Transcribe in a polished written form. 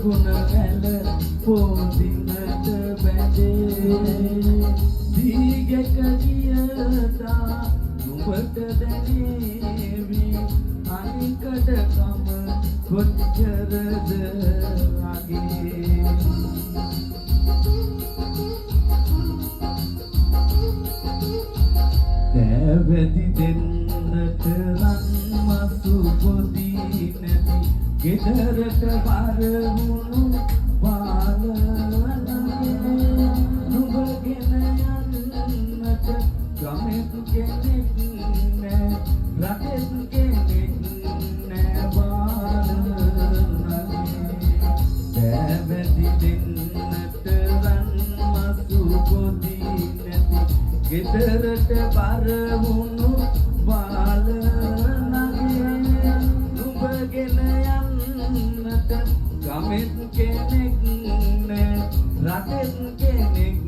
ගුණ ඇල පොදිනට බැඳේ දීගක ගියතා නුඹට දැනේවි අනිකට කම කොච්චරද අගේ දැවැදි දෙන්නට රන් මසු පොදි නැති ගෙදරට බර වුණු පාලනගේ නුඹගෙන යන්නට ගමෙත් කෙනෙක් නෑ රටෙත් කෙනෙක් නෑ බාලනගේ දැවැදි දෙන්නට රන් මසු පොදි නැති ගෙදරට බර වුණු බාලනගේ නුඹගෙන යන්නට ගමෙත් කෙනෙක් නෑ රටෙත් කෙනෙක්